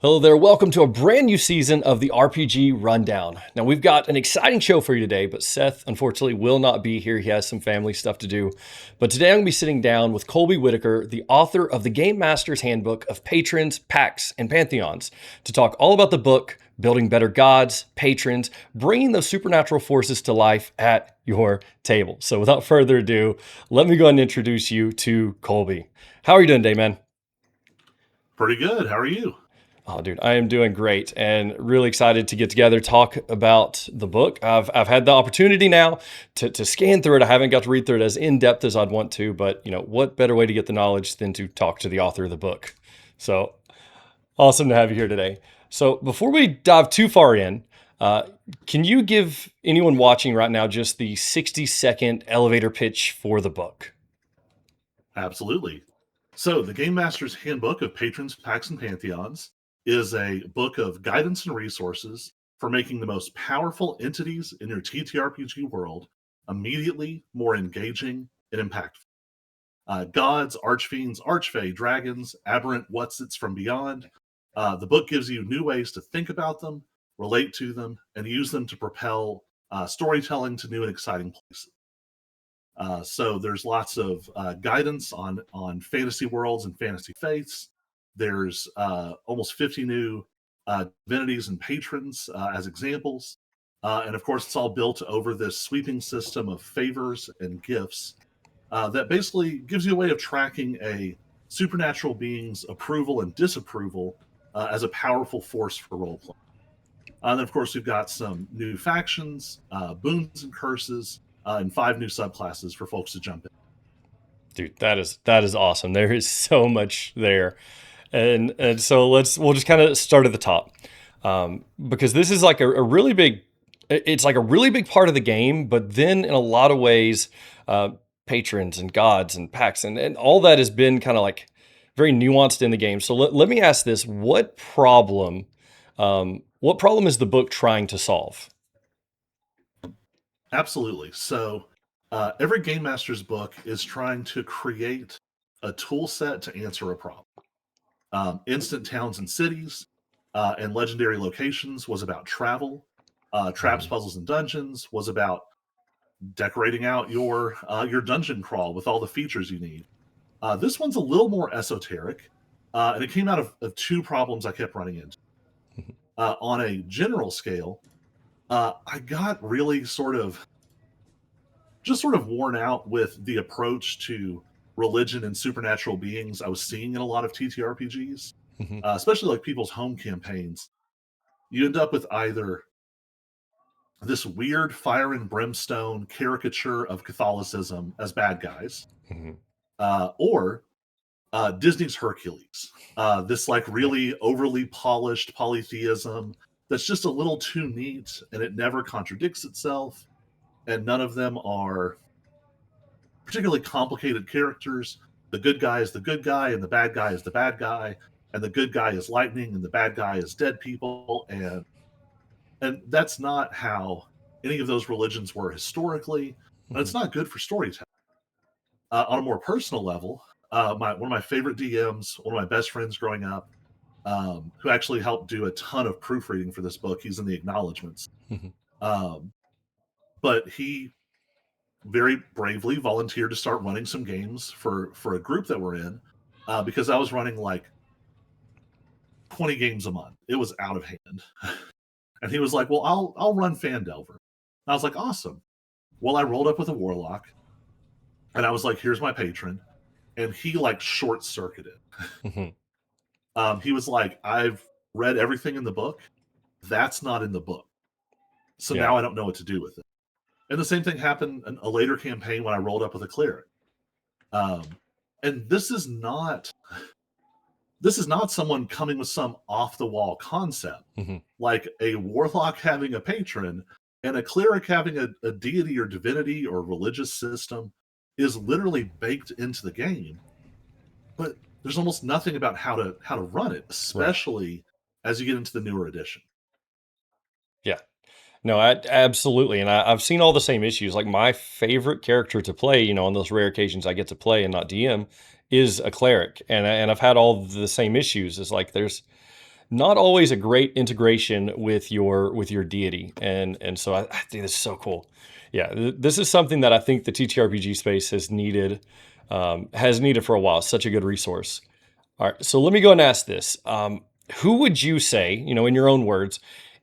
Hello there, welcome to a brand new season of the RPG Rundown. Now we've got an exciting show for you today, but Seth unfortunately will not be here. He has some family stuff to do. But today I'm going to be sitting down with Colby Whittaker, the author of the Game Master's Handbook of Patrons, Pacts, and Pantheons, to talk all about the book, building better gods, patrons, bringing those supernatural forces to life at your table. So without further ado, let me go ahead and introduce you to Colby. How are you doing today, man? Pretty good. How are you? Oh, dude, I am doing great and really excited to get together, talk about the book. I've had the opportunity now to scan through it. I haven't got to read through it as in depth as I'd want to, but what better way to get the knowledge than to talk to the author of the book? So awesome to have you here today. So before we dive too far in, can you give anyone watching right now just the 60-second elevator pitch for the book? Absolutely. So, the Game Master's Handbook of Patrons, Pacts, and Pantheons is a book of guidance and resources for making the most powerful entities in your TTRPG world immediately more engaging and impactful. Gods, archfiends, archfey, dragons, aberrant whatsits from beyond. The book gives you new ways to think about them, relate to them, and use them to propel storytelling to new and exciting places. So there's lots of guidance on fantasy worlds and fantasy faiths. There's almost 50 new divinities and patrons as examples. And of course, it's all built over this sweeping system of favors and gifts that basically gives you a way of tracking a supernatural being's approval and disapproval as a powerful force for role playing. And then, of course, we've got some new factions, boons and curses, and 5 new subclasses for folks to jump in. Dude, that is awesome. There is so much there. And so we'll just kind of start at the top, because this is like a really big, it's like a really big part of the game, but then in a lot of ways, patrons and gods and pacts and all that has been kind of like very nuanced in the game. So let me ask this, what problem is the book trying to solve? Absolutely. So every Game Master's book is trying to create a tool set to answer a problem. Instant Towns and Cities and Legendary Locations was about travel. Traps, Puzzles, and Dungeons was about decorating out your dungeon crawl with all the features you need. This one's a little more esoteric, and it came out of 2 problems I kept running into. On a general scale, I got really sort of worn out with the approach to religion and supernatural beings I was seeing in a lot of TTRPGs, especially like people's home campaigns. You end up with either this weird fire and brimstone caricature of Catholicism as bad guys, or Disney's Hercules, this like really overly polished polytheism that's just a little too neat and it never contradicts itself, and none of them are particularly complicated characters. The good guy is the good guy, and the bad guy is the bad guy, and the good guy is lightning, and the bad guy is dead people, and that's not how any of those religions were historically, and it's not good for storytelling. On a more personal level, one of my favorite DMs, one of my best friends growing up, who actually helped do a ton of proofreading for this book. He's in the acknowledgments. But he very bravely volunteered to start running some games for a group that we're in, because I was running like 20 games a month. It was out of hand. And he was like, well, I'll run Fandelver. I was like, awesome. Well, I rolled up with a warlock, and I was like, here's my patron. And he like short circuited. He was like, I've read everything in the book. That's not in the book. So now I don't know what to do with it. And the same thing happened in a later campaign when I rolled up with a cleric. And this is not someone coming with some off the wall concept, like a warlock having a patron and a cleric having a deity or divinity or religious system is literally baked into the game. But there's almost nothing about how to run it, especially as you get into the newer edition. Yeah. No, absolutely. And I've seen all the same issues. Like my favorite character to play, on those rare occasions I get to play and not DM, is a cleric. And I've had all the same issues. It's like not always a great integration with your deity, and so I think this is so cool. Yeah, this is something that I think the TTRPG space has needed for a while. Such a good resource. All right, so let me go and ask this: who would you say, in your own words,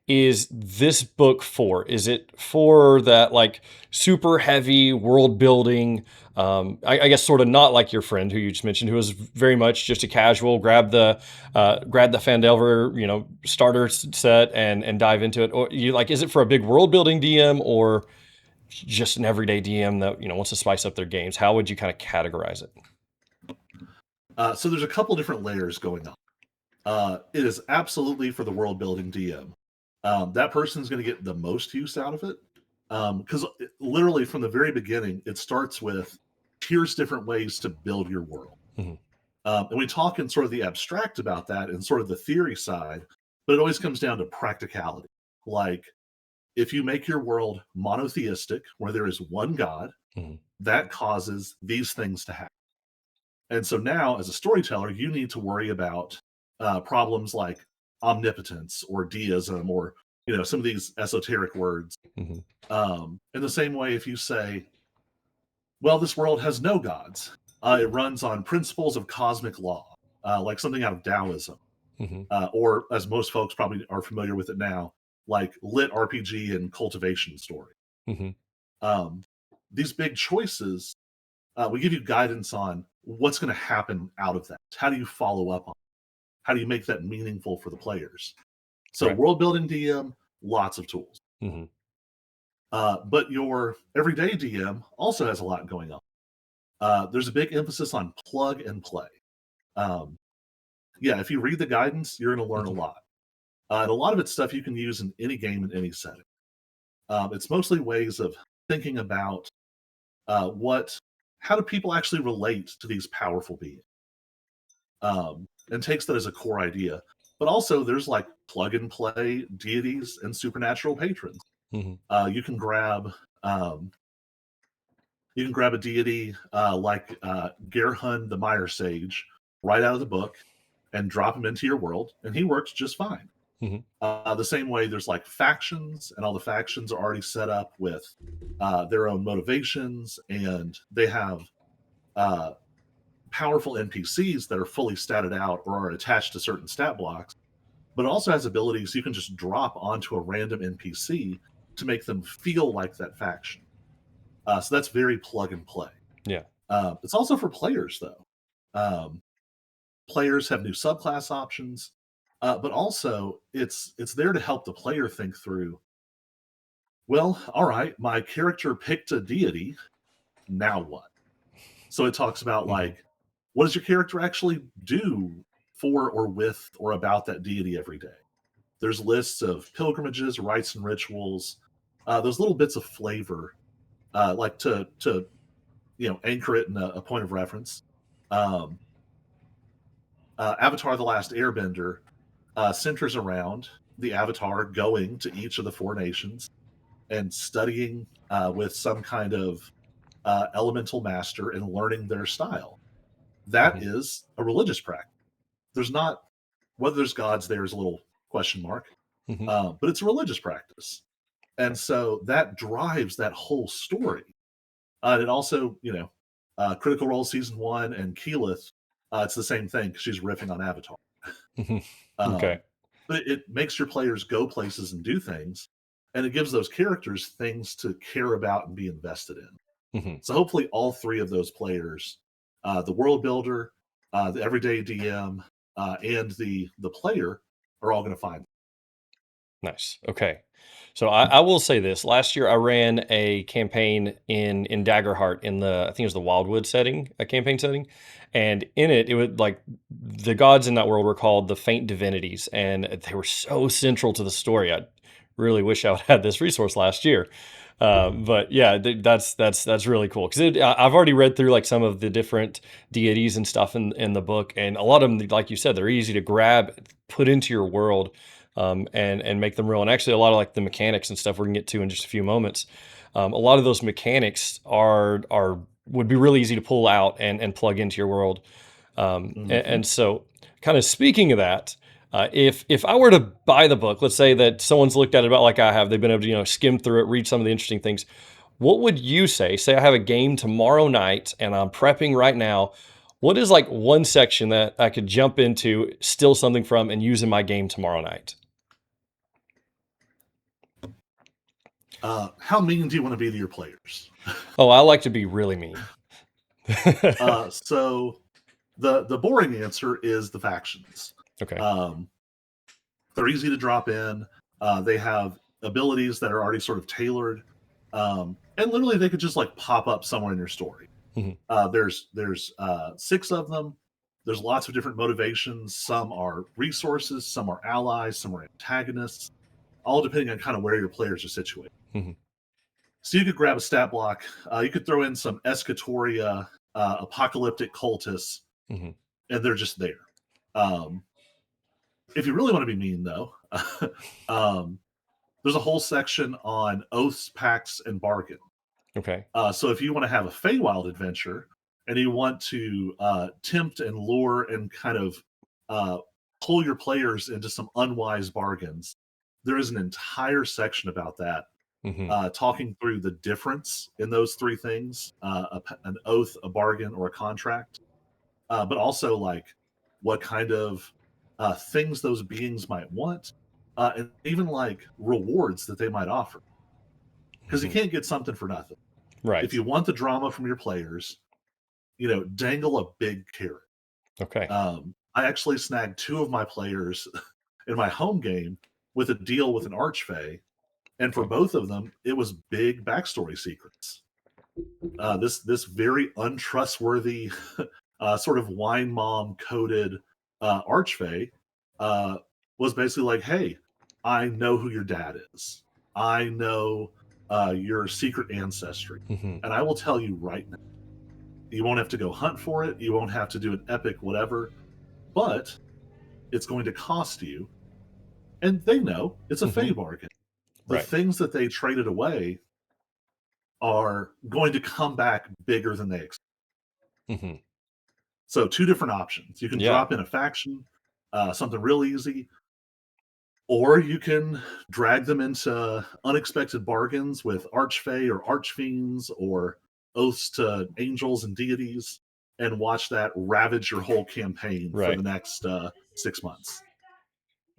is this book for? Is it for that like super heavy world building? I guess sort of not like your friend who you just mentioned, who was very much just a casual grab the Fandelver starter set and dive into it. Or you like, is it for a big world building DM or just an everyday DM that wants to spice up their games? How would you kind of categorize it? So there's a couple different layers going on. It is absolutely for the world building DM. That person is going to get the most use out of it because literally from the very beginning, it starts with here's different ways to build your world. Mm-hmm. And we talk in sort of the abstract about that and sort of the theory side, but it always comes down to practicality. Like if you make your world monotheistic, where there is one God, Mm-hmm. that causes these things to happen. And so now, as a storyteller, you need to worry about problems like omnipotence or deism or some of these esoteric words. Mm-hmm. In the same way, if you say, "Well, this world has no gods; it runs on principles of cosmic law," like something out of Taoism, Mm-hmm. or as most folks probably are familiar with it now, like lit RPG and cultivation story. Mm-hmm. Um, these big choices, we give you guidance on what's going to happen out of that. How do you follow up on it? How do you make that meaningful for the players? So Right. world building DM, lots of tools. Mm-hmm. But your everyday DM also has a lot going on. There's a big emphasis on plug and play. Um, yeah, if you read the guidance, you're going to learn a Mm-hmm. lot. And a lot of it's stuff you can use in any game in any setting. It's mostly ways of thinking about how do people actually relate to these powerful beings, and takes that as a core idea. But also, there's like plug and play deities and supernatural patrons. Mm-hmm. You can grab a deity like Gerhun the Mire Sage right out of the book and drop him into your world, and he works just fine. Mm-hmm. The same way, there's like factions, and all the factions are already set up with their own motivations, and they have powerful NPCs that are fully statted out or are attached to certain stat blocks, but it also has abilities you can just drop onto a random NPC to make them feel like that faction. So that's very plug and play. Yeah. It's also for players, though. Um, Players have new subclass options, but also it's there to help the player think through. Well, all right, my character picked a deity. Now what? So it talks about Mm-hmm. like, what does your character actually do for or with or about that deity every day? There's lists of pilgrimages, rites, and rituals. Those little bits of flavor, like to anchor it in a point of reference. Um, Avatar: The Last Airbender centers around the Avatar going to each of the four nations and studying with some kind of elemental master and learning their style. That Mm-hmm. is a religious practice. There's not whether there's gods there is a little question mark, Mm-hmm. but it's a religious practice, and so that drives that whole story. And it also, Critical Role season 1 and Keyleth, it's the same thing because she's riffing on Avatar. Mm-hmm. Okay. Um, but it makes your players go places and do things, and it gives those characters things to care about and be invested in. Mm-hmm. So hopefully, all three of those players, the world builder, the everyday DM, and the player, are all going to find. Nice. Okay. So I will say this. Last year I ran a campaign in Daggerheart in I think it was the Wildwood setting, a campaign setting. And in it would like the gods in that world were called the faint divinities, and they were so central to the story. I really wish I would have had this resource last year. But yeah, that's really cool because I've already read through like some of the different deities and stuff in the book, and a lot of them, like you said, they're easy to grab, put into your world, and make them real. And actually, a lot of like the mechanics and stuff we're gonna get to in just a few moments. A lot of those mechanics are would be really easy to pull out and plug into your world. Mm-hmm. And so, kind of speaking of that, If I were to buy the book, let's say that someone's looked at it about like I have, they've been able to skim through it, read some of the interesting things. What would you say? Say I have a game tomorrow night and I'm prepping right now. What is like one section that I could jump into, steal something from, and use in my game tomorrow night? How mean do you want to be to your players? Oh, I like to be really mean. So the boring answer is the factions. Okay. They're easy to drop in. They have abilities that are already sort of tailored, and literally they could just like pop up somewhere in your story. There's 6 of them. There's lots of different motivations. Some are resources, some are allies, some are antagonists, all depending on kind of where your players are situated. So you could grab a stat block. You could throw in some Escatoria, apocalyptic cultists, and they're just there. If you really want to be mean, though, there's a whole section on oaths, pacts, and bargain. Okay. So if you want to have a Feywild adventure and you want to tempt and lure and kind of pull your players into some unwise bargains, there is an entire section about that, talking through the difference in those 3 things: an oath, a bargain, or a contract, but also like what kind of things those beings might want, and even like rewards that they might offer. Because you can't get something for nothing. Right. If you want the drama from your players, dangle a big carrot. Okay. I actually snagged 2 of my players in my home game with a deal with an archfey, and for both of them, it was big backstory secrets. This very untrustworthy, sort of wine mom coded archfey was basically like, "Hey, I know who your dad is. I know your secret ancestry, and I will tell you right now. You won't have to go hunt for it. You won't have to do an epic whatever, but it's going to cost you." And they know it's a Fey bargain. The things that they traded away are going to come back bigger than they expect. So 2 different options. You can drop in a faction, something real easy, or you can drag them into unexpected bargains with archfey or archfiends or oaths to angels and deities, and watch that ravage your whole campaign for the next 6 months.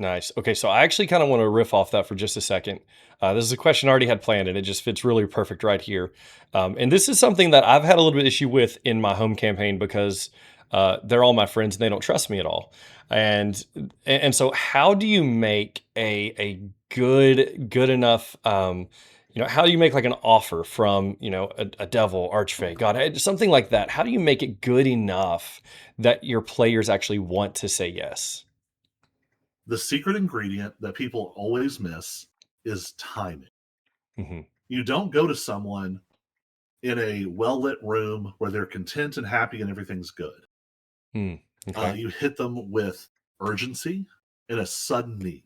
Nice. Okay, so I actually kind of want to riff off that for just a second. This is a question I already had planned, and it just fits really perfect right here. And this is something that I've had a little bit of issue with in my home campaign because they're all my friends and they don't trust me at all. And so, how do you make a good enough? How do you make like an offer from a devil, archfey, god, something like that? How do you make it good enough that your players actually want to say yes? The secret ingredient that people always miss is timing. You don't go to someone in a well-lit room where they're content and happy and everything's good. Okay. You hit them with urgency and a sudden need.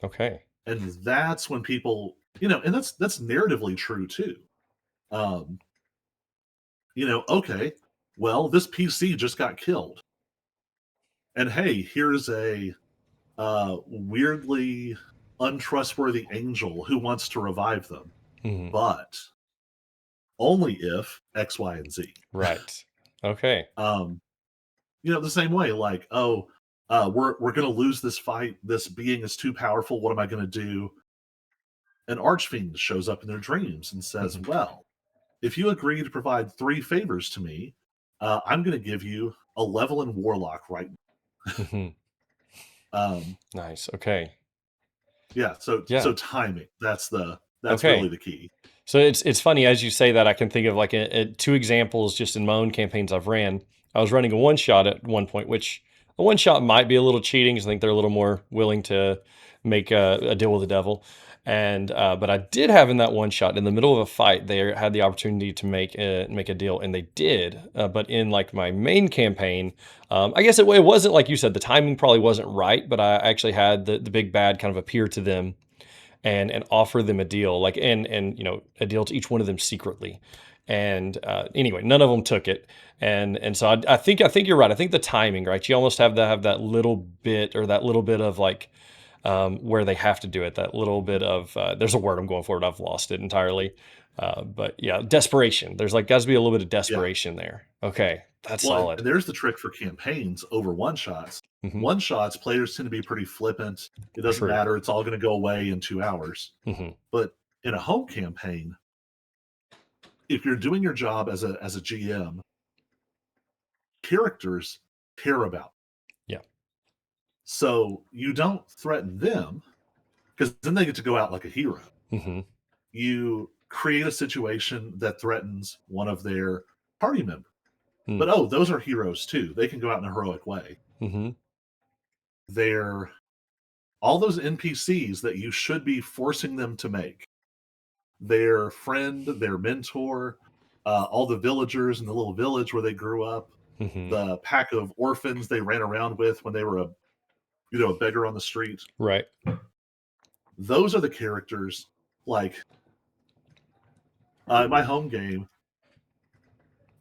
Okay. And that's when people, and that's narratively true too. Okay, well, this PC just got killed. And hey, here's a weirdly untrustworthy angel who wants to revive them, but only if X, Y, and Z. Right. Okay. The same way, like, we're going to lose this fight. This being is too powerful. What am I going to do? An archfiend shows up in their dreams and says, "Well, if you agree to provide 3 favors to me, I'm going to give you a level in warlock right now." Nice. Okay. Yeah. So timing. That's Okay. really the key. So it's funny as you say that. I can think of like 2 examples just in my own campaigns I've ran. I was running a one shot at one point, which a one shot might be a little cheating because I think they're a little more willing to make a deal with the devil. And but I did have in that one shot in the middle of a fight, they had the opportunity to make a deal, and they did. But in like my main campaign, I guess it wasn't like you said. The timing probably wasn't right, but I actually had the big bad kind of appear to them. and offer them a deal, like, and a deal to each one of them secretly. And anyway, none of them took it. And so I think you're right. I think the timing, right? You almost have that little bit, or that little bit of like, where they have to do it. That little bit of there's a word I'm going for, but I've lost it entirely. But yeah, desperation. There's like got to be a little bit of Yeah. desperation there. Okay, that's Well, solid. and there's the trick for campaigns over one shots. Hmm. One shots, players tend to be pretty flippant. It doesn't True. matter. It's all going to go away in 2 hours. Hmm. But in a home campaign, if you're doing your job as a GM, characters care about. Yeah. So you don't threaten them, because then they get to go out like a hero. Hmm. You create a situation that threatens one of their party members. Hmm. But oh, those are heroes too. They can go out in a heroic way. Hmm. They're all those NPCs that you should be forcing them to make. Their friend, their mentor, all the villagers in the little village where they grew up, Hmm. the pack of orphans they ran around with when they were a beggar on the street. Right. Those are the characters. Like in my home game,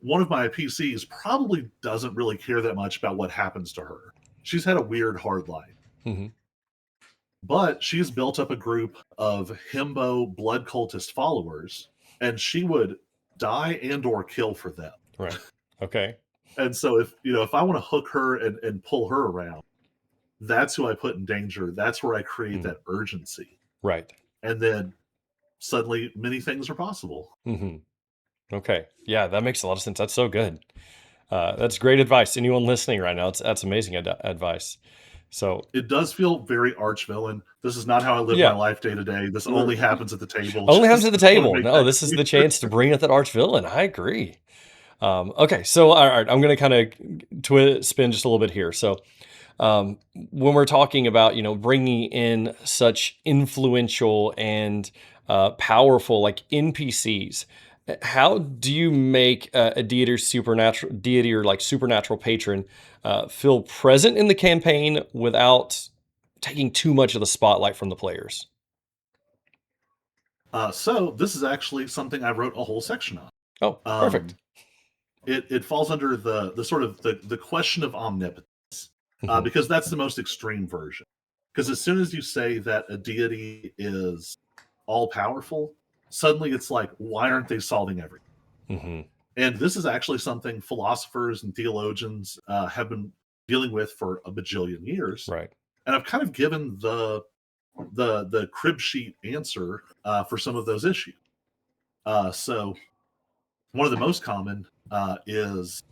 one of my PCs probably doesn't really care that much about what happens to her. She's had a weird hard life. Hmm. But she's built up a group of himbo blood cultist followers, and she would die and or kill for them. Right. Okay. And so if I want to hook her and pull her around, that's who I put in danger. That's where I create that urgency. Right. And then suddenly many things are possible. Hmm. Okay. Yeah, that makes a lot of sense. That's so good. That's great advice. Anyone listening right now, that's amazing advice. So It does feel very arch villain. This is not how I live my yeah, life day to day. This only happens at the table. only happens at the Just wanna table. make No, that this is the clear. chance to bring up that arch villain. I agree. Okay, so all right, I'm going to kind of spin just a little bit here. So when we're talking about bringing in such influential and powerful like NPCs, how do you make a deity or like supernatural patron feel present in the campaign without taking too much of the spotlight from the players? So this is actually something I wrote a whole section on. Oh, perfect. It falls under the sort of the question of omnipotence, Mhm. because that's the most extreme version. Because as soon as you say that a deity is all powerful, suddenly it's like, why aren't they solving everything? Mhm. And this is actually something philosophers and theologians have been dealing with for a bajillion years. Right. And I've kind of given the crib sheet answer for some of those issues. So one of the most common is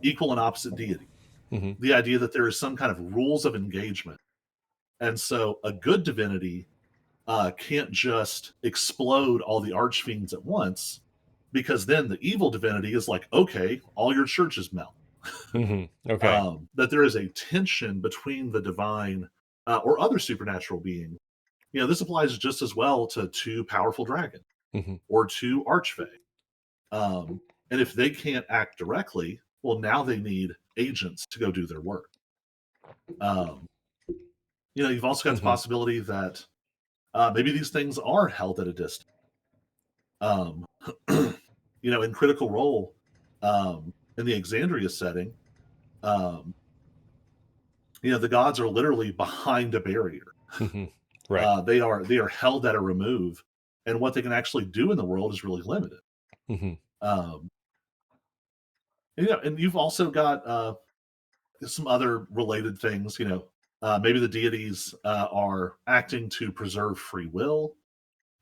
equal and opposite deity. Mhm. The idea that there is some kind of rules of engagement. And so a good divinity can't just explode all the archfiends at once, because then the evil divinity is like, okay, all your churches melt. Mhm. Okay. That there is a tension between the divine or other supernatural being. This applies just as well to two powerful dragons Mhm. or two archfey. And if they can't act directly, well, now they need agents to go do their work. Um, you've also got the Mhm. possibility that maybe these things are held at a distance. Um, in Critical Role, in the Exandria setting, um, the gods are literally behind a barrier. Mhm. Right. They are held at a remove, and what they can actually do in the world is really limited. Mhm. Um, and you've also got some other related things. Maybe the deities are acting to preserve free will,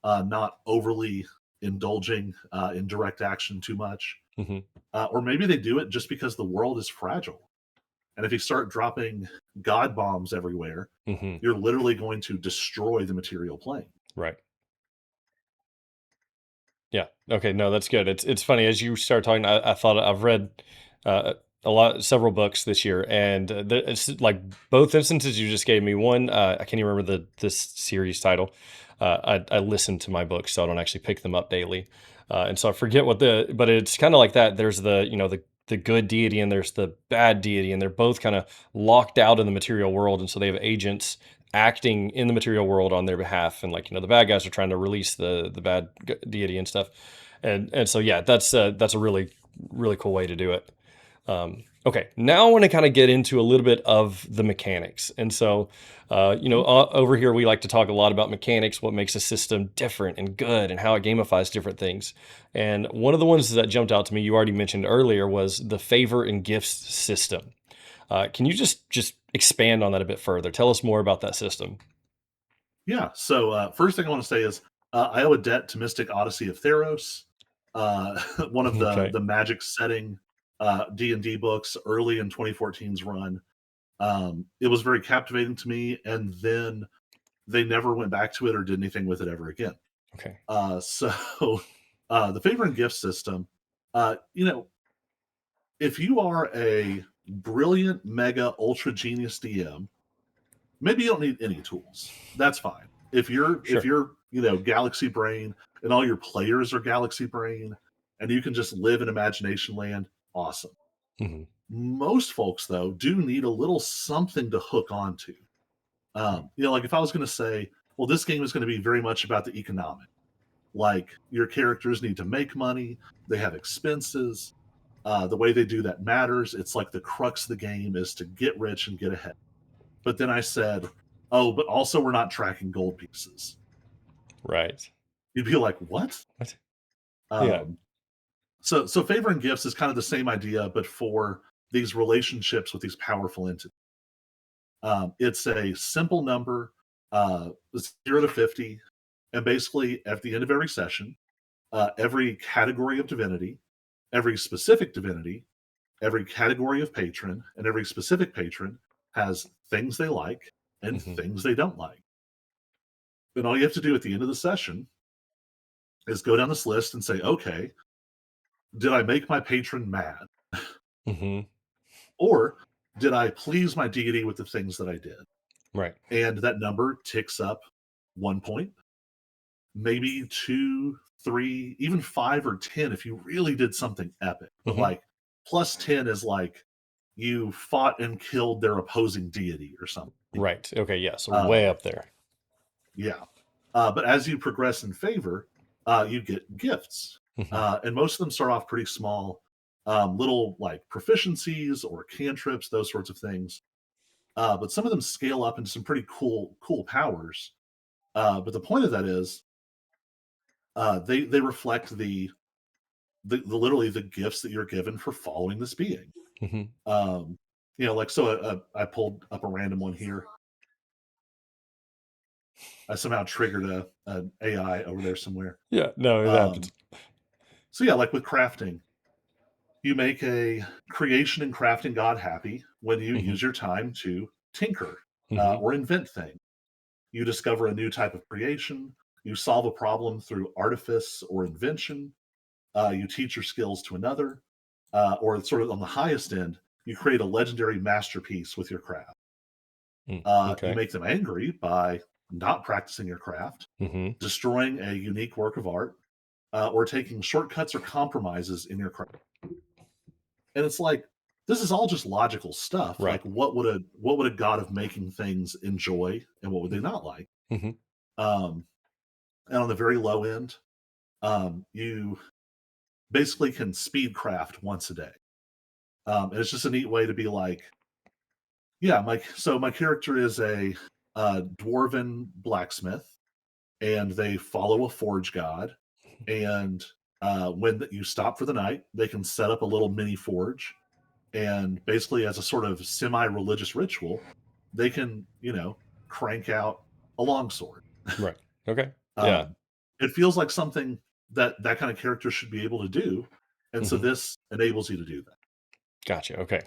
not overly indulging in direct action too much. Mhm. Or maybe they do it just because the world is fragile. And if you start dropping god bombs everywhere, Mhm. you're literally going to destroy the material plane. Right. Yeah. Okay. No, that's good. It's funny as you start talking. I thought I've read uh, several books this year, and it's like both instances you just gave me. One, I can't even remember this series title. I listen to my books, so I don't actually pick them up daily, and so I forget but it's kind of like that. There's the good deity and there's the bad deity, and they're both kind of locked out in the material world, and so they have agents acting in the material world on their behalf, and like the bad guys are trying to release the bad deity and stuff, and so yeah, that's a really cool way to do it. Okay, now I want to kind of get into a little bit of the mechanics. And so, over here, we like to talk a lot about mechanics, what makes a system different and good, and how it gamifies different things. And one of the ones that jumped out to me, you already mentioned earlier, was the favor and gifts system. Can you just expand on that a bit further? Tell us more about that system. Yeah. So first thing I want to say is I owe a debt to Mystic Odyssey of Theros, one of the Okay. the Magic setting D&D books early in 2014's run. It was very captivating to me, and then they never went back to it or did anything with it ever again. Okay. So the favor and gift system, you know, if you are a brilliant, mega, ultra genius DM, maybe you don't need any tools. That's fine. If Sure. you're Galaxy Brain and all your players are Galaxy Brain and you can just live in imagination land, awesome. Hmm. Most folks though do need a little something to hook onto. Right. Like if I was going to say, well, this game is going to be very much about the economic. Like your characters need to make money, they have expenses. The way they do that matters. It's like the crux of the game is to get rich and get ahead. But then I said, oh, but also we're not tracking gold pieces. Right. You'd be like, what? What? Yeah. Um, so favor and gifts is kind of the same idea, but for these relationships with these powerful entities. It's a simple number, 0 to 50, and basically at the end of every session, every category of divinity, every specific divinity, every category of patron, and every specific patron has things they like and Hmm. things they don't like. And all you have to do at the end of the session is go down this list and say, okay, did I make my patron mad? Hmm. Or did I please my deity with the things that I did? Right. And that number ticks up 1 point, maybe two, three, even 5 or 10 if you really did something epic. But Hmm. like +10 is like you fought and killed their opposing deity or something. Right. Okay. Yeah. So way Um, up there. yeah. But as you progress in favor, you get gifts. Hmm. And most of them start off pretty small, little like proficiencies or cantrips, those sorts of things. But some of them scale up into some pretty cool powers. But the point of that is they reflect the literally the gifts that you're given for following this being. Hmm. Um, like so. I pulled up a random one here. I somehow triggered an AI over there somewhere. Yeah. No, it Um, happens. so yeah, like with crafting, you make a creation and crafting god happy when you Hmm. use your time to tinker Hmm. or invent things. You discover a new type of creation. You solve a problem through artifice or invention. You teach your skills to another, or sort of on the highest end, you create a legendary masterpiece with your craft. You Okay. make them angry by not practicing your craft, Hmm. destroying a unique work of art, or taking shortcuts or compromises in your craft. And it's like this is all just logical stuff. Right. Like what would a god of making things enjoy, and what would they not like? Hmm. Um, and on the very low end, you basically can speed craft once a day. And it's just a neat way to be like, yeah, my character is a dwarven blacksmith, and they follow a forge god. And when you stop for the night, they can set up a little mini forge, and basically, as a sort of semi-religious ritual, they can crank out a longsword. Right. Okay. Yeah. Um, it feels like something that kind of character should be able to do, and so Hmm. this enables you to do that. Gotcha. Okay.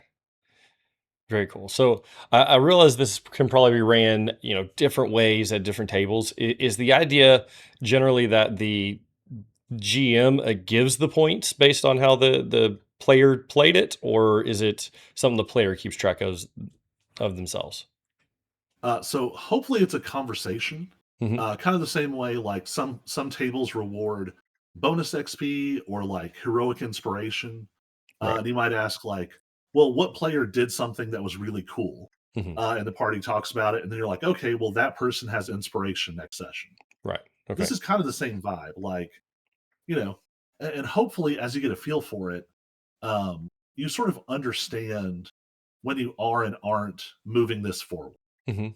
Very cool. So I realize this can probably be ran, different ways at different tables. Is the idea generally that the GM gives the points based on how the player played it, or is it something the player keeps track of themselves? So hopefully it's a conversation, Hmm. kind of the same way like some tables reward bonus XP or like heroic inspiration. Right. And you might ask like, well, what player did something that was really cool? Hmm. and the party talks about it, and then you're like, okay, well, that person has inspiration next session. Right. Okay. This is kind of the same vibe, like, you know, and hopefully as you get a feel for it, you sort of understand when you are and aren't moving this forward. Hmm.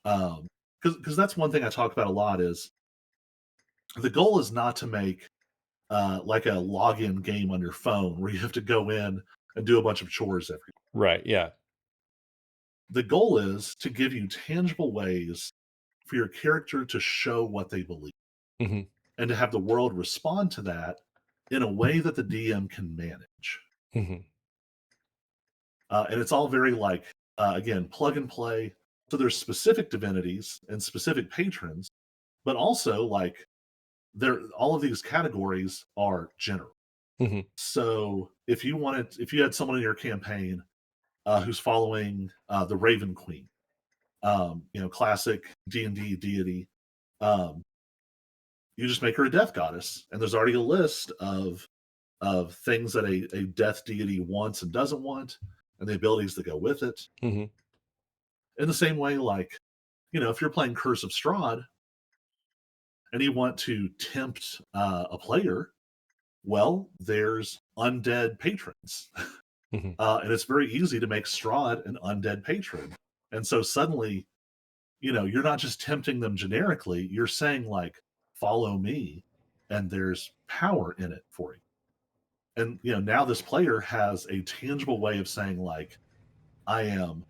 Um, because that's one thing I talk about a lot is the goal is not to make like a login game on your phone where you have to go in and do a bunch of chores every. Right. Yeah. The goal is to give you tangible ways for your character to show what they believe Hmm. and to have the world respond to that in a way that the DM can manage. Hmm. And it's all very like again plug and play. So there's specific divinities and specific patrons, but also like there all of these categories are general. Hmm. So if you had someone in your campaign who's following the Raven Queen, classic D&D deity, um, you just make her a death goddess, and there's already a list of things that a death deity wants and doesn't want, and the abilities that go with it. Hmm. In the same way, like if you're playing Curse of Strahd and you want to tempt a player, well, there's undead patrons. Hmm. And it's very easy to make Strahd an undead patron. And so suddenly, you're not just tempting them generically, you're saying, like, follow me, and there's power in it for you. And, now this player has a tangible way of saying, like, I am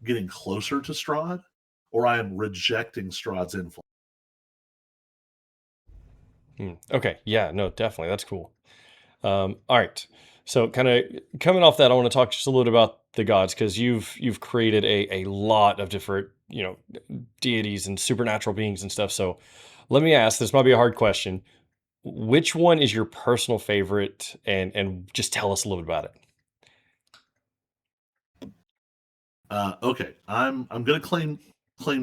getting closer to Strahd, or I am rejecting Strahd's influence. Okay. Yeah. No, definitely. That's cool. All right. So, kind of coming off that, I want to talk just a little about the gods because you've created a lot of different deities and supernatural beings and stuff. So, let me ask. This might be a hard question. Which one is your personal favorite, and just tell us a little bit about it. Okay, I'm gonna claim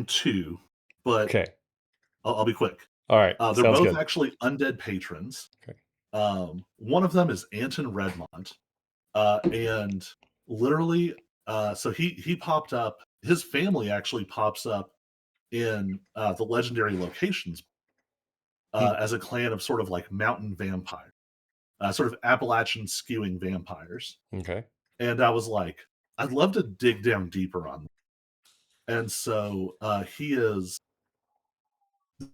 two, but Okay. I'll be quick. All right. They're Sounds both good. actually undead patrons. Okay. One of them is Anton Redmont, and literally, so he popped up. His family actually pops up in the legendary locations Hmm. as a clan of sort of like mountain vampire, sort of Appalachian skewing vampires. Okay. And I was like, I'd love to dig down deeper on. And so he is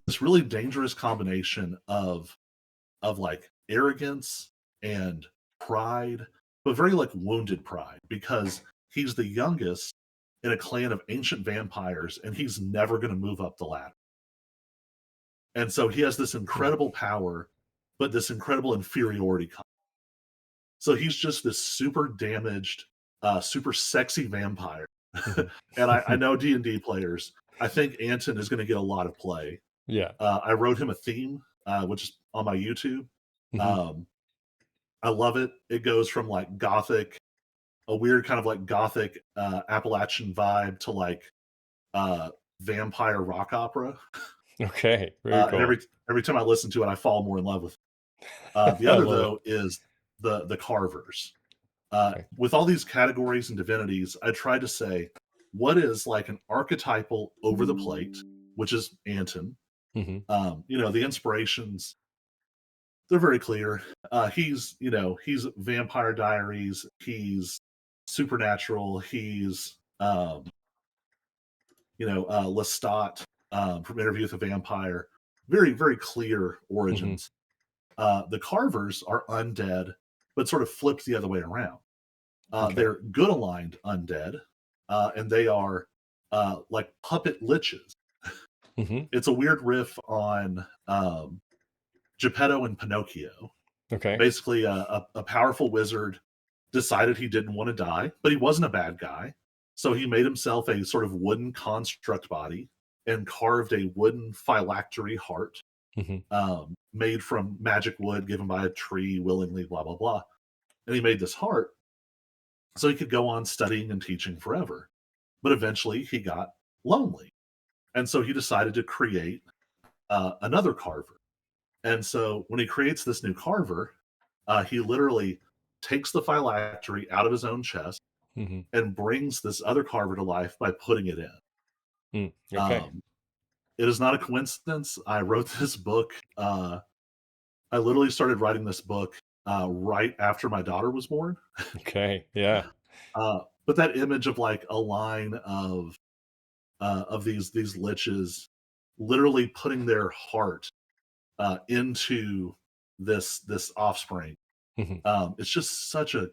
this really dangerous combination of like arrogance and pride, but very like wounded pride because he's the youngest in a clan of ancient vampires and he's never going to move up the ladder. And so he has this Hmm. incredible power, but this incredible inferiority. So he's just this super damaged, super sexy vampire. Hmm. And I know D&D players. I think Anton is going to get a lot of play. Yeah. I wrote him a theme, which is on my YouTube. Hmm. Um, I love it. It goes from like gothic, a weird kind of like gothic Appalachian vibe to like uh, vampire rock opera. Okay. Very And cool. every time I listen to it, I fall more in love with it. The I other love it. though is the carvers. Okay. With all these categories and divinities, I try to say what is like an archetypal over the plate, which is Anton. Hmm. The inspirations they're very clear. He's Vampire Diaries. He's Supernatural. He's Lestat from Interview with a Vampire. Very very clear Hmm. origins. The Carvers are undead, but sort of flipped the other way around. Okay. They're good aligned undead, and they are like puppet liches. Hmm. It's a weird riff on Geppetto and Pinocchio. Okay. Basically, a powerful wizard decided he didn't want to die, but he wasn't a bad guy. So he made himself a sort of wooden construct body and carved a wooden phylactery heart Hmm. made from magic wood given by a tree willingly, blah, blah, blah. And he made this heart so he could go on studying and teaching forever. But eventually he got lonely. And so he decided to create another carver. And so when he creates this new carver, he literally takes the phylactery out of his own chest, Hmm. and brings this other carver to life by putting it in. Mm. Okay. Um, it is not a coincidence. I wrote this book. I literally started writing this book right after my daughter was born. Okay. Yeah. But that image of like a line of these liches literally putting their heart into this offspring. Hmm. It's just such a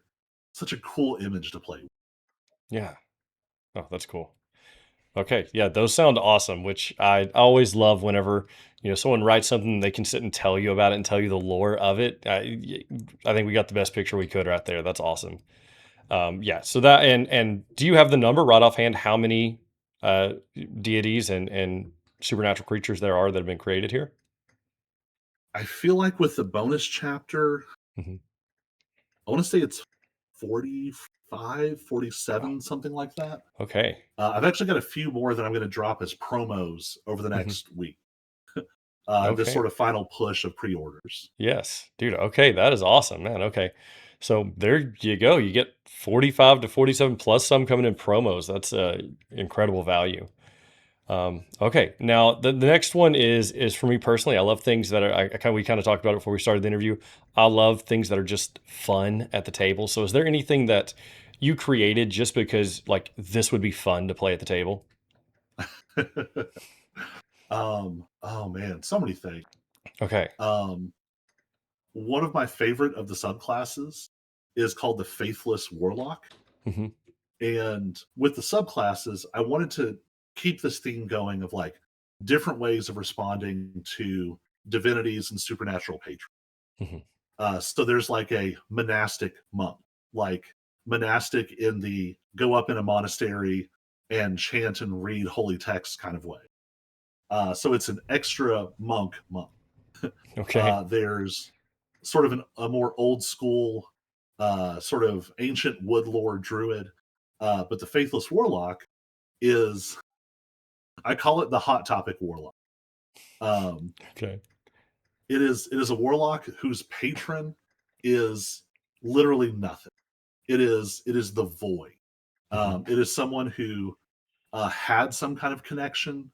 cool image to play with. Yeah. Oh, that's cool. Okay. Yeah. Those sound awesome, which I always love whenever, someone writes something, they can sit and tell you about it and tell you the lore of it. I think we got the best picture we could right there. That's awesome. Yeah. So that, and do you have the number right offhand? How many, uh, deities and supernatural creatures there are that have been created here? I feel like with the bonus chapter, Hmm. I want to say it's 45, Wow. 47, something like that. Okay. I've actually got a few more that I'm going to drop as promos over the Hmm. next week. This Okay. sort of final push of pre-orders. Yes, dude. Okay, that is awesome, man. Okay. So there you go. You get 45 to 47 plus some coming in promos. That's incredible value. Okay. Now the next one is for me personally. I love things that are we kind of talked about it before we started the interview. I love things that are just fun at the table. So is there anything that you created just because like this would be fun to play at the table? Oh man, so many things. Okay. Um, one of my favorite of the subclasses is called the Faithless Warlock. Hmm. And with the subclasses, I wanted to keep this theme going of like different ways of responding to divinities and supernatural patrons. Hmm. So there's like a monastic monk, like monastic in the go up in a monastery and chant and read holy texts kind of way. So it's an extra monk. Okay. There's sort of a more old school, sort of ancient woodlore druid. But the Faithless Warlock is, I call it the Hot Topic Warlock. Um, Okay. it is a warlock whose patron is literally nothing. It is the void. Hmm. It is someone who had some kind of connection,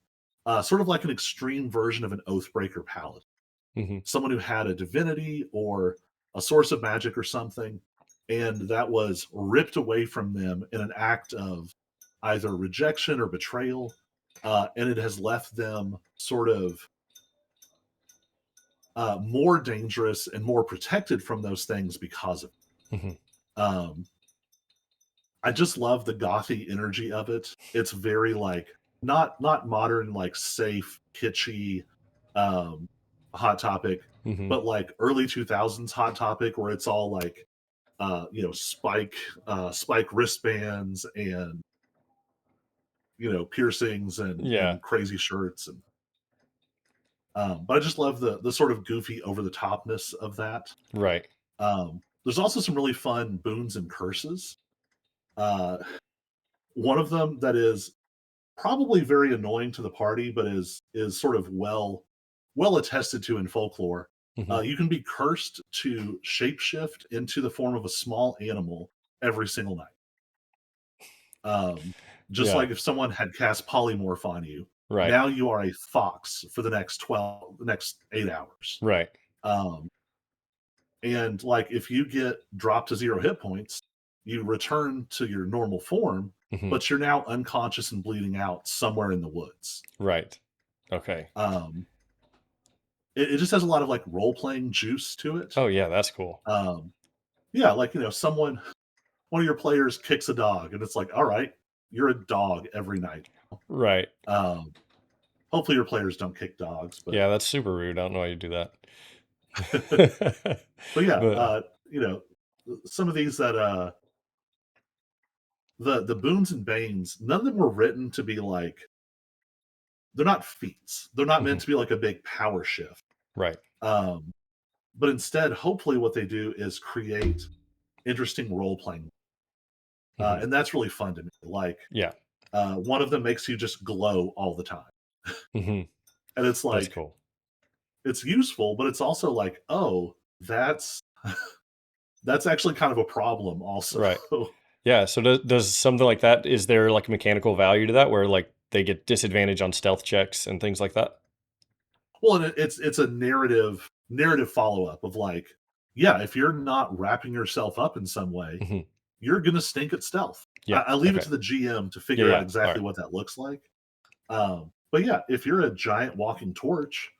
sort of like an extreme version of an Oathbreaker paladin. Hmm. Someone who had a divinity or a source of magic or something, and that was ripped away from them in an act of either rejection or betrayal, and it has left them sort of more dangerous and more protected from those things because of Hmm. it. I just love the gothy energy of it. It's very like not modern, like safe, kitschy, um, hot topic, Hmm. but like early 2000s hot topic where it's all like spike wristbands and piercings Yeah. and crazy shirts and but I just love the sort of goofy over the topness of that. Right. There's also some really fun boons and curses. Uh, one of them that is probably very annoying to the party, but is sort of well attested to in folklore. Hmm. You can be cursed to shapeshift into the form of a small animal every single night. Um, just Yeah. like if someone had cast polymorph on you, Right. now you are a fox for the next 8 hours. Right. Um, and like if you get dropped to 0 hit points, you return to your normal form, Hmm. but you're now unconscious and bleeding out somewhere in the woods. Right. Okay. Um, it just has a lot of like role playing juice to it. Oh yeah, that's cool. Um, yeah, like one of your players kicks a dog, and it's like, all right, you're a dog every night. Right. Um, hopefully, your players don't kick dogs, but Yeah, that's super rude. I don't know why you do but that. yeah, But you know, some of these that the boons and banes, none of them were written to be like they're not feats. They're not meant mhm, to be like a big power shift. right. Um, but instead, hopefully, what they do is create interesting role playing, Mhm. and that's really fun to me. Like Yeah. one of them makes you just glow all the time, Mhm. and it's That's like cool. it's useful, but it's also like, oh, that's actually kind of a problem, also. Right. Yeah. So does something like that, is there like a mechanical value to that where like they get disadvantage on stealth checks and things like that? Well, and it's a narrative follow up of like, yeah, if you're not wrapping yourself up in some way, Hmm. you're gonna stink at stealth. Yeah. I leave it Okay. to the GM to Yeah. figure out Yeah. All exactly right. what that looks like. But yeah, if you're a giant walking torch,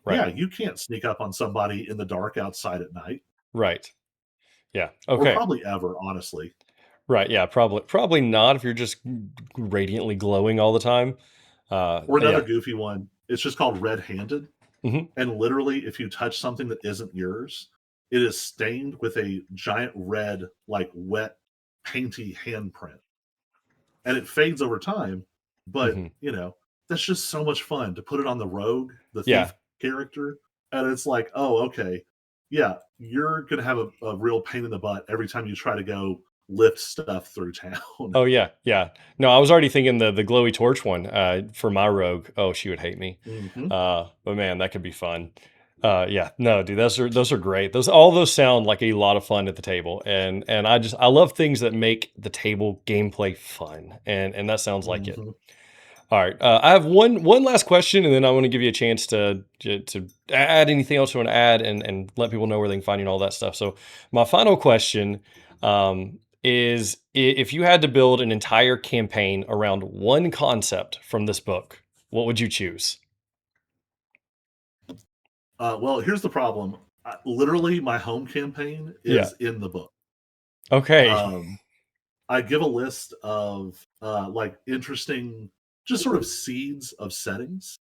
Right. yeah, you can't sneak up on somebody in the dark outside at night, Right. Yeah. or Okay. probably ever, honestly. Right. Yeah. Probably not if you're just radiantly glowing all the time. Or another Yeah. goofy one, it's just called red handed. Hmm. And literally, if you touch something that isn't yours, it is stained with a giant red, like wet, painty handprint. And it fades over time. But, Hmm. that's just so much fun to put it on the rogue, the Yeah. thief character. And it's like, oh, okay. Yeah, you're going to have a real pain in the butt every time you try to go lift stuff through town. Oh yeah. Yeah. No, I was already thinking the glowy torch one for my rogue. Oh, she would hate me. Hmm. But man, that could be fun. Yeah, no, dude, those are great. All those sound like a lot of fun at the table, and I love things that make the table gameplay fun, and that sounds like it. Hmm. All right, I have one last question, and then I want to give you a chance to add anything else you want to add, and let people know where they can find you and all that stuff. So my final question is, if you had to build an entire campaign around one concept from this book, what would you choose? Well, here's the problem. Literally, my home campaign Yeah. is in the book. Okay. Um, I give a list of like interesting, just sort of seeds of settings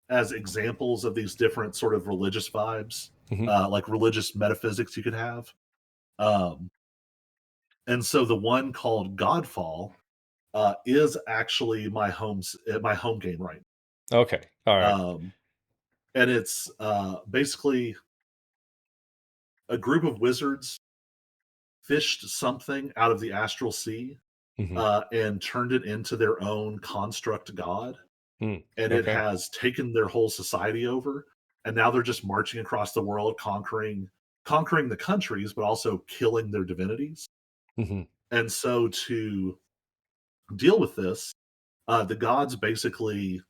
as examples of these different sort of religious vibes, Mhm. like religious metaphysics you could have. Um, and so the one called Godfall is actually my home game right Okay. All right. now. And it's basically a group of wizards fished something out of the astral sea Mhm. and turned it into their own construct god, Mm. and it Okay. has taken their whole society over. And now they're just marching across the world, conquering the countries, but also killing their divinities. Mhm. And so to deal with this, the gods basically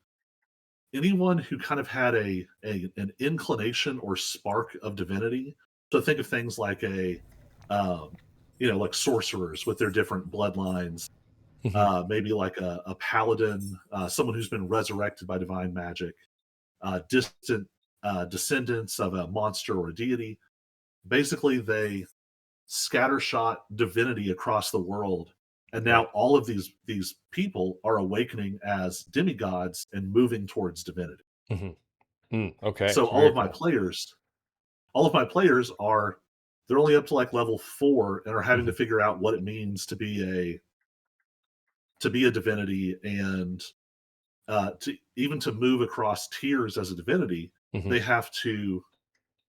anyone who kind of had an inclination or spark of divinity. So think of things like um, like sorcerers with their different bloodlines, Mhm. maybe like a paladin, someone who's been resurrected by divine magic, distant descendants of a monster or a deity. Basically, they scattershot divinity across the world, and now Right. all of these people are awakening as demigods and moving towards divinity. Mhm. Mm. Okay. So Very cool. all of my players are they're only up to like level 4 and are having to Mhm. figure out what it means to be a divinity, and to even to move across tiers as a divinity, Mhm. they have to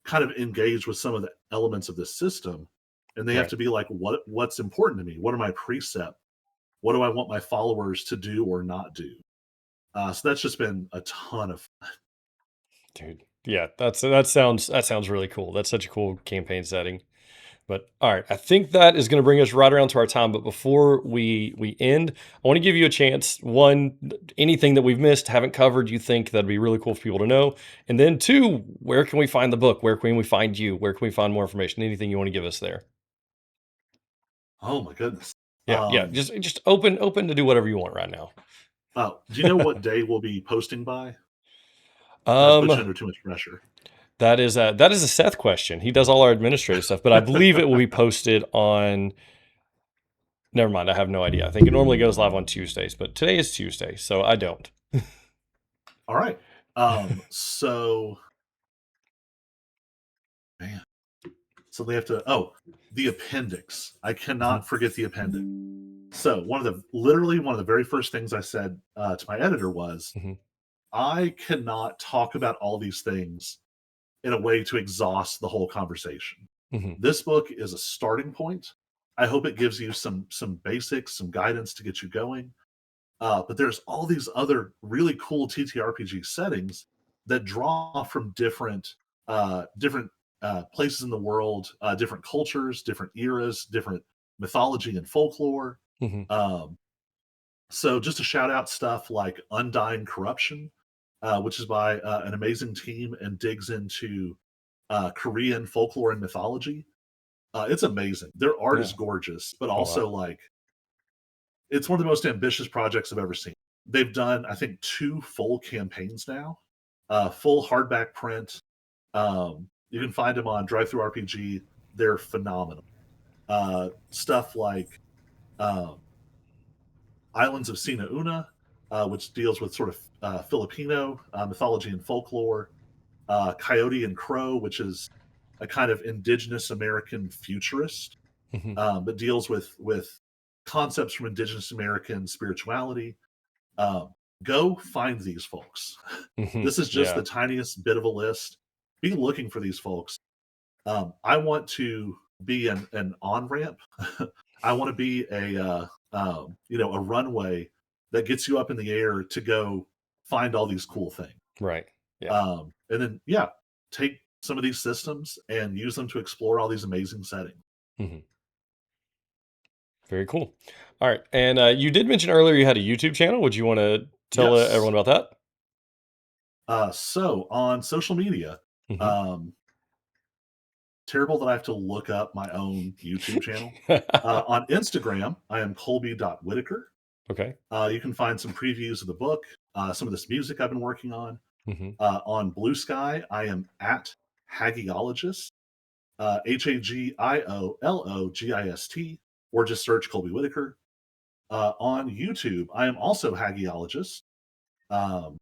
kind of engage with some of the elements of this system, and they have Right. to be like, what's important to me? What are my precepts? What do I want my followers to do or not do? So that's just been a ton of Dude. Yeah. That sounds really cool. That's such a cool campaign setting. But all right, I think that is going to bring us right around to our time. But before we end, I want to give you a chance. One, anything that we've missed, haven't covered, you think that'd be really cool for people to know. And then two, where can we find the book? Where can we find you? Where can we find more information? Anything you want to give us there? oh my goodness. Yeah, yeah. Um, Just open to do whatever you want right now. do you know what day we'll be posting by? Not to put you Um, under too much pressure. that is a Seth question. He does all our administrative stuff, but I believe it will be posted on. Never mind. I have no idea. I think it normally goes live on Tuesdays, but today is Tuesday, so I don't. All right. So man, so they have to. Oh, the appendix. I Mhm. cannot forget the appendix. So literally one of the very first things I said to my editor was, Mhm. I cannot talk about all these things in a way to exhaust the whole conversation. Mhm. This book is a starting point. I hope it gives you some basics, some guidance to get you going. But there's all these other really cool TTRPG settings that draw from different places in the world, different cultures, different eras, different mythology and folklore. Hmm. Um, so just to shout out stuff like Undying Corruption, which is by an amazing team and digs into Korean folklore and mythology. It's amazing. Their art Yeah. is gorgeous, but Oh, also wow. like it's one of the most ambitious projects I've ever seen. They've done, I think, 2 full campaigns now, full hardback print. You can find them on Drive Through RPG. They're phenomenal. Stuff like um, Islands of Sina Una, which deals with sort of Filipino mythology and folklore. Coyote and Crow, which is a kind of indigenous American futurist, Hmm. but deals with concepts from indigenous American spirituality. Um, Go find these folks. Hmm. This is just Yeah. the tiniest bit of a list. Be looking for these folks. I want to be an on ramp. I want to be a runway that gets you up in the air to go find all these cool things. Right. Yeah. And then yeah, take some of these systems and use them to explore all these amazing settings. Hmm. Very cool. All right. And you did mention earlier you had a YouTube channel. Would you want to tell Yes. everyone about So on social media, that? Hmm. um, terrible that I have to look up my own YouTube channel. On Instagram, I am Colby.Whittaker. Okay. You can find some previews of the book, some of this music I've been working on. Hmm. On Blue Sky, I am at Hagiologist, Hagiologist, or just search Colby Whittaker. On YouTube, I am also Hagiologist. Um,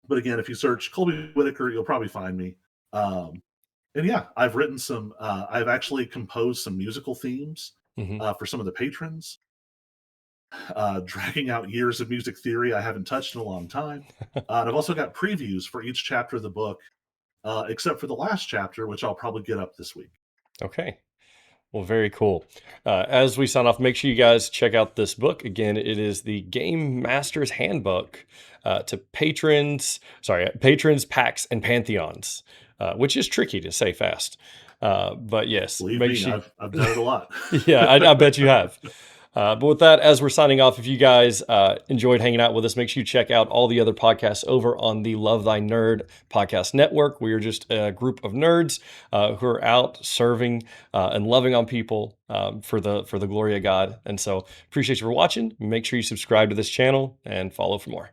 but again, if you search Colby Whittaker, you'll probably find me. Um, and yeah, I've written some, I've actually composed some musical themes Hmm. for some of the patrons, dragging out years of music theory I haven't touched in a long time. And I've also got previews for each chapter of the book, except for the last chapter, which I'll probably get up this week. Okay. Well, very cool. As we sign off, make sure you guys check out this book. Again, it is the Game Master's Handbook to patrons, packs, and pantheons, which is tricky to say fast. But yes, Believe make me, sure. I've done it a lot. Yeah, I bet you have. But with that, as we're signing off, if you guys enjoyed hanging out with us, make sure you check out all the other podcasts over on the Love Thy Nerd podcast network. We are just a group of nerds who are out serving and loving on people for the glory of God. And so appreciate you for watching. Make sure you subscribe to this channel and follow for more.